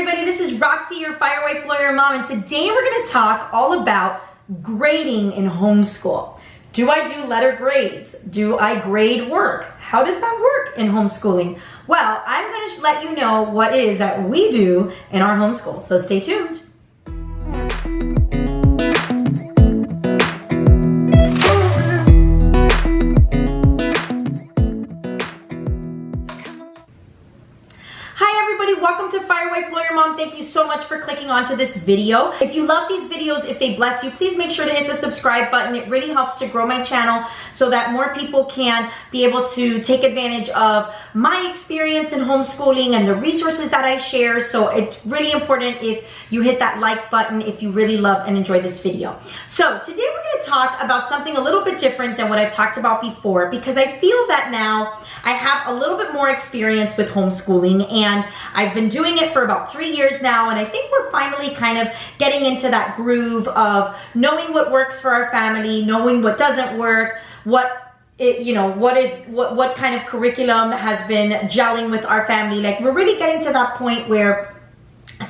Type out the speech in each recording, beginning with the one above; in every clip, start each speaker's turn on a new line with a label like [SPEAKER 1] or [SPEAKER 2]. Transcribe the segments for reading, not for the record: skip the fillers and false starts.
[SPEAKER 1] everybody, this is Roxy, your Fire Away Flow Your Mom, and today we're going to talk all about grading in homeschool. Do I do letter grades? Do I grade work? How does that work in homeschooling? Well, I'm going to let you know what it is that we do in our homeschool, so stay tuned. Welcome to Fire Away Flow Your Mom. Thank you so much for clicking onto this video. If you love these videos, if they bless you, please make sure to hit the subscribe button. It really helps to grow my channel so that more people can be able to take advantage of my experience in homeschooling and the resources that I share. So it's really important if you hit that like button if you really love and enjoy this video. So today we're going to talk about something a little bit different than what I've talked about before, because I feel that now I have a little bit more experience with homeschooling, and I've been doing it for about 3 years now, and I think we're finally kind of getting into that groove of knowing what works for our family, knowing what doesn't work, what kind of curriculum has been gelling with our family. Like, we're really getting to that point where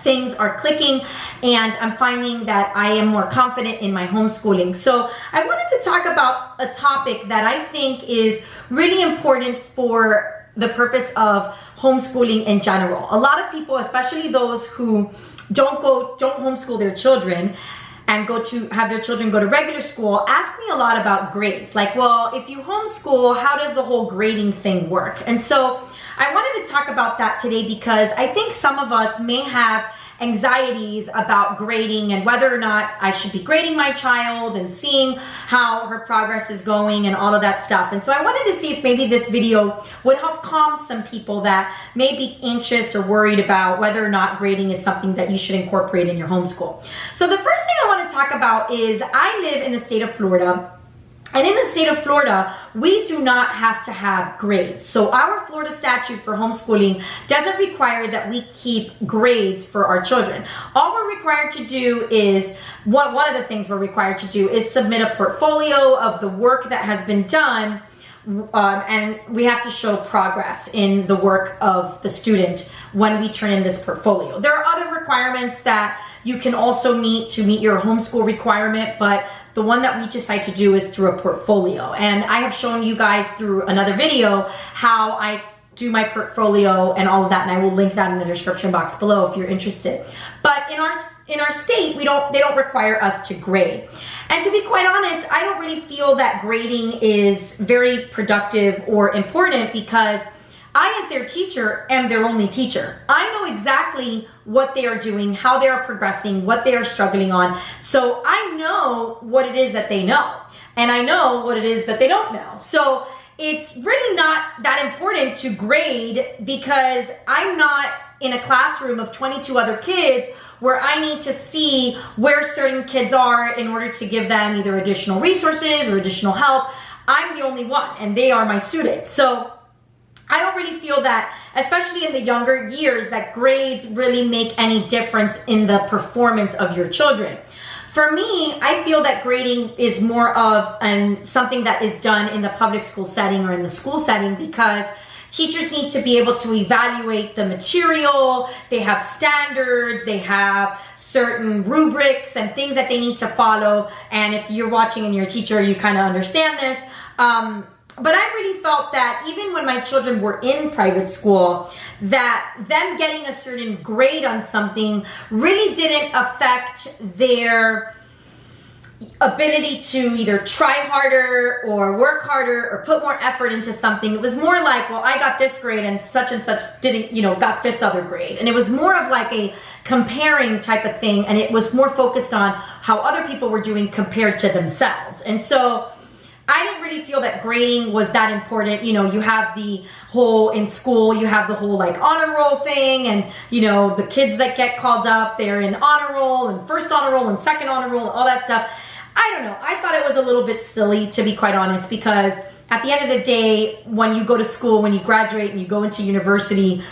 [SPEAKER 1] things are clicking, and I'm finding that I am more confident in my homeschooling. So I wanted to talk about a topic that I think is really important for the purpose of homeschooling in general. A lot of people, especially those who don't homeschool their children and have their children go to regular school, ask me a lot about grades. Like, well, if you homeschool, how does the whole grading thing work? And so I wanted to talk about that today because I think some of us may have anxieties about grading and whether or not I should be grading my child and seeing how her progress is going and all of that stuff. And so I wanted to see if maybe this video would help calm some people that may be anxious or worried about whether or not grading is something that you should incorporate in your homeschool. So the first thing I want to talk about is I live in the state of Florida. And in the state of Florida, we do not have to have grades. So our Florida statute for homeschooling doesn't require that we keep grades for our children. All we're required to do is, one of the things we're required to do is submit a portfolio of the work that has been done, and we have to show progress in the work of the student when we turn in this portfolio. There are other requirements that you can also meet to meet your homeschool requirement, but the one that we decide to do is through a portfolio. And I have shown you guys through another video how I do my portfolio and all of that, and I will link that in the description box below if you're interested. But in our state, they don't require us to grade. And to be quite honest, I don't really feel that grading is very productive or important, because I, as their teacher, am their only teacher. I know exactly what they are doing, how they are progressing, what they are struggling on. So I know what it is that they know, and I know what it is that they don't know. So it's really not that important to grade, because I'm not in a classroom of 22 other kids where I need to see where certain kids are in order to give them either additional resources or additional help. I'm the only one, and they are my students. So I don't really feel that, especially in the younger years, that grades really make any difference in the performance of your children. For me, I feel that grading is more of something that is done in the public school setting or in the school setting, because teachers need to be able to evaluate the material. They have standards, they have certain rubrics and things that they need to follow. And if you're watching and you're a teacher, you kind of understand this. But I really felt that even when my children were in private school, that them getting a certain grade on something really didn't affect their ability to either try harder or work harder or put more effort into something. It was more like, well, I got this grade and such didn't, got this other grade. And it was more of like a comparing type of thing. And it was more focused on how other people were doing compared to themselves. And so I didn't really feel that grading was that important. You have the whole, in school, you have the whole like honor roll thing, and the kids that get called up, they're in honor roll and first honor roll and second honor roll and all that stuff. I don't know. I thought it was a little bit silly, to be quite honest, because at the end of the day, when you go to school, when you graduate and you go into university,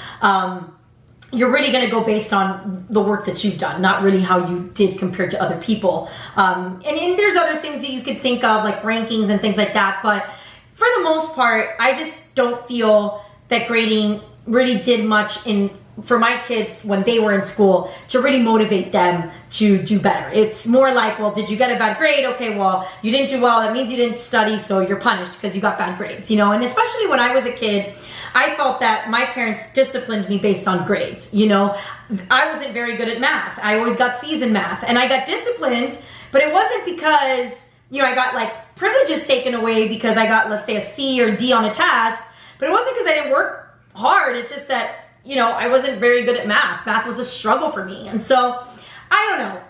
[SPEAKER 1] you're really going to go based on the work that you've done, not really how you did compared to other people. And there's other things that you could think of, like rankings and things like that. But for the most part, I just don't feel that grading really did much in for my kids when they were in school to really motivate them to do better. It's more like, well, did you get a bad grade? Okay, well, you didn't do well. That means you didn't study, so you're punished because you got bad grades, you know? And especially when I was a kid, I felt that my parents disciplined me based on grades, you know? I wasn't very good at math. I always got C's in math, and I got disciplined, but it wasn't because, you know, I got like privileges taken away because I got, let's say, a C or D on a test, but it wasn't because I didn't work hard. It's just that, you know, I wasn't very good at math. Math was a struggle for me. And so, I don't know.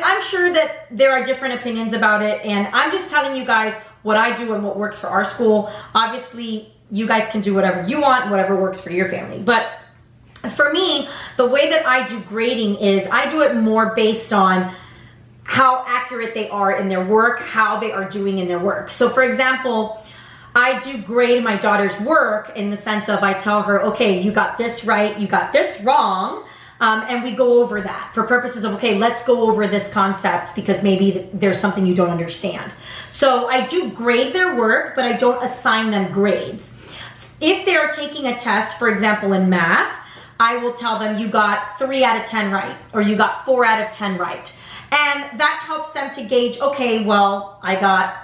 [SPEAKER 1] I'm sure that there are different opinions about it, and I'm just telling you guys what I do and what works for our school. Obviously, you guys can do whatever you want, whatever works for your family. But for me, the way that I do grading is I do it more based on how accurate they are in their work, how they are doing in their work. So for example, I do grade my daughter's work in the sense of I tell her, okay, you got this right, you got this wrong, and we go over that for purposes of, okay, let's go over this concept because maybe there's something you don't understand. So I do grade their work, but I don't assign them grades. If they're taking a test, for example, in math, I will tell them you got 3 out of 10 right, or you got 4 out of 10 right. And that helps them to gauge, okay, well, I got,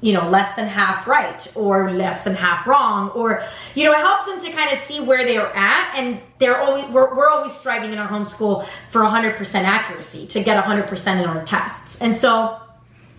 [SPEAKER 1] you know, less than half right or less than half wrong, or, you know, it helps them to kind of see where they are at. And we're always striving in our homeschool for 100% accuracy, to get 100% in our tests. And so,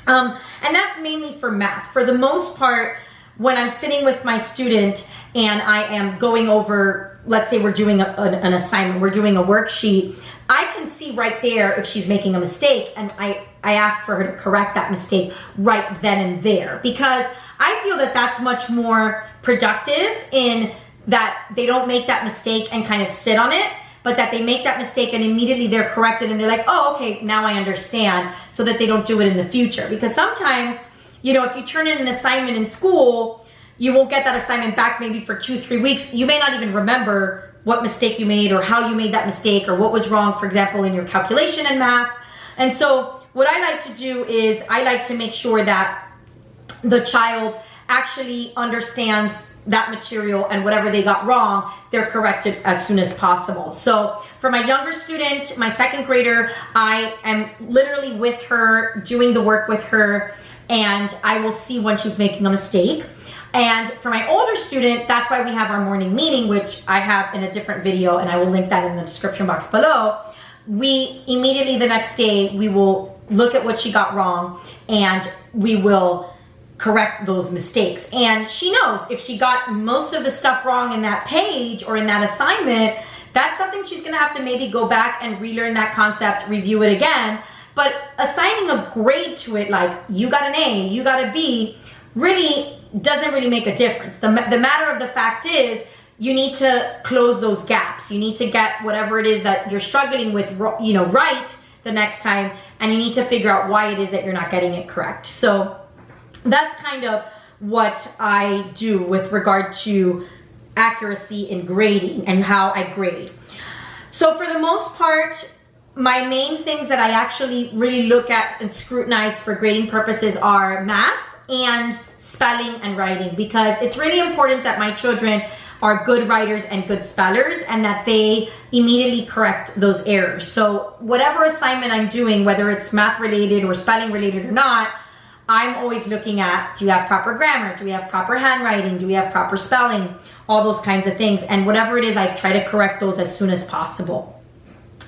[SPEAKER 1] and that's mainly for math. For the most part, when I'm sitting with my student and I am going over, let's say we're doing an assignment, we're doing a worksheet, I can see right there if she's making a mistake, and I ask for her to correct that mistake right then and there, because I feel that that's much more productive in that they don't make that mistake and kind of sit on it, but that they make that mistake and immediately they're corrected and they're like, oh, okay, now I understand, so that they don't do it in the future. Because sometimes, you know, if you turn in an assignment in school, you will get that assignment back maybe for 2-3 weeks. You may not even remember what mistake you made or how you made that mistake or what was wrong, for example, in your calculation in math. And so what I like to do is I like to make sure that the child actually understands that material, and whatever they got wrong, they're corrected as soon as possible. So for my younger student, my 2nd grader, I am literally with her, doing the work with her, and I will see when she's making a mistake. And for my older student, that's why we have our morning meeting, which I have in a different video, and I will link that in the description box below. We immediately the next day, we will look at what she got wrong, and we will correct those mistakes. And she knows if she got most of the stuff wrong in that page or in that assignment, that's something she's gonna have to maybe go back and relearn that concept, review it again. But assigning a grade to it, like you got an A, you got a B, really doesn't really make a difference. The matter of the fact is, you need to close those gaps. You need to get whatever it is that you're struggling with, you know, right the next time, and you need to figure out why it is that you're not getting it correct. So that's kind of what I do with regard to accuracy in grading and how I grade. So for the most part, my main things that I actually really look at and scrutinize for grading purposes are math and spelling and writing, because it's really important that my children are good writers and good spellers, and that they immediately correct those errors. So whatever assignment I'm doing, whether it's math related or spelling related or not, I'm always looking at, do you have proper grammar? Do we have proper handwriting? Do we have proper spelling? All those kinds of things. And whatever it is, I try to correct those as soon as possible.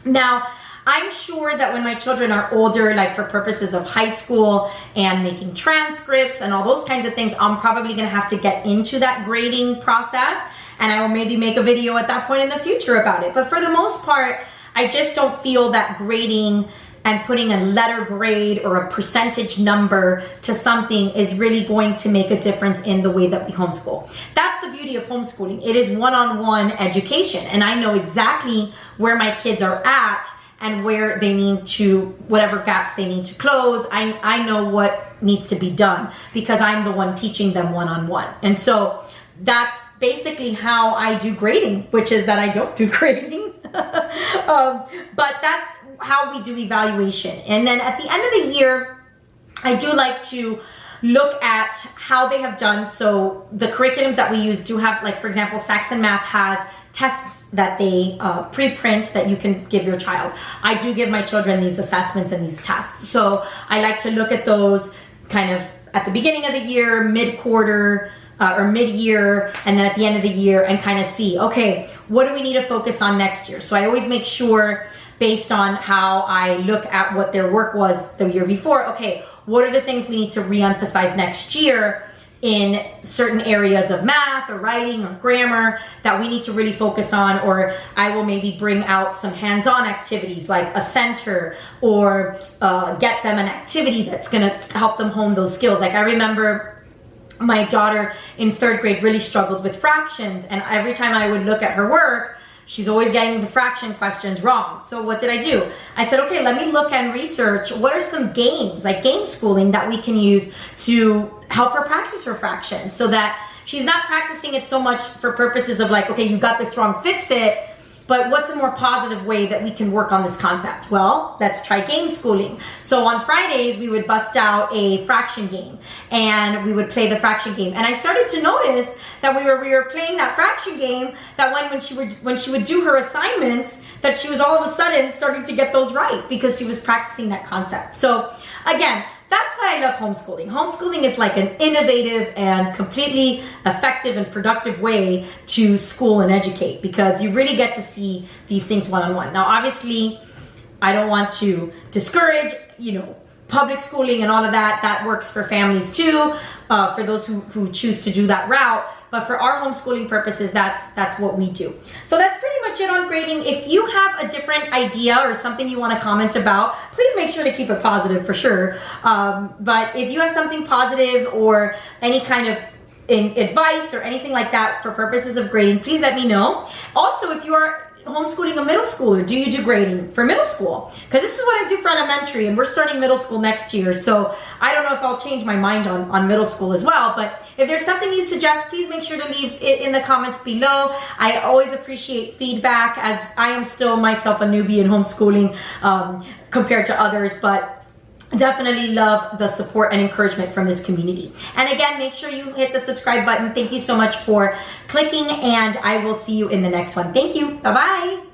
[SPEAKER 1] Now, I'm sure that when my children are older, like for purposes of high school and making transcripts and all those kinds of things, I'm probably gonna have to get into that grading process, and I will maybe make a video at that point in the future about it. But for the most part, I just don't feel that grading and putting a letter grade or a percentage number to something is really going to make a difference in the way that we homeschool. That's the beauty of homeschooling. It is one-on-one education, and I know exactly where my kids are at and where they need to, whatever gaps they need to close. I know what needs to be done because I'm the one teaching them one-on-one. And so that's basically how I do grading, which is that I don't do grading. But that's how we do evaluation. And then at the end of the year, I do like to look at how they have done. So the curriculums that we use do have, like, for example, Saxon Math has tests that they pre-print that you can give your child. I do give my children these assessments and these tests. So I like to look at those kind of at the beginning of the year, mid-quarter, or mid-year, and then at the end of the year, and kind of see, okay, what do we need to focus on next year? So I always make sure, based on how I look at what their work was the year before, okay, what are the things we need to re-emphasize next year in certain areas of math or writing or grammar that we need to really focus on? Or I will maybe bring out some hands-on activities like a center, or get them an activity that's gonna help them hone those skills. Like I remember my daughter in 3rd grade really struggled with fractions, and every time I would look at her work, she's always getting the fraction questions wrong. So what did I do? I said, okay, let me look and research what are some games, like game schooling, that we can use to help her practice her fractions, so that she's not practicing it so much for purposes of like, okay, you got this wrong, fix it. But what's a more positive way that we can work on this concept? Well, let's try game schooling. So on Fridays, we would bust out a fraction game, and we would play the fraction game. And I started to notice that we were playing that fraction game, that when she would do her assignments, that she was all of a sudden starting to get those right because she was practicing that concept. So again, that's why I love homeschooling. Homeschooling is like an innovative and completely effective and productive way to school and educate, because you really get to see these things one-on-one. Now, obviously, I don't want to discourage, public schooling and all of that. That works for families too, for those who choose to do that route. But for our homeschooling purposes, that's what we do. So that's pretty much it on grading. If you have a different idea or something you want to comment about, please make sure to keep it positive for sure. But if you have something positive or any kind of advice or anything like that for purposes of grading, please let me know. Also, if you are homeschooling a middle schooler, do you do grading for middle school? Because this is what I do for elementary, and we're starting middle school next year. So I don't know if I'll change my mind on middle school as well. But if there's something you suggest, please make sure to leave it in the comments below. I always appreciate feedback, as I am still myself a newbie in homeschooling compared to others, but definitely love the support and encouragement from this community. And again, make sure you hit the subscribe button. Thank you so much for clicking, and I will see you in the next one. Thank you. Bye-bye.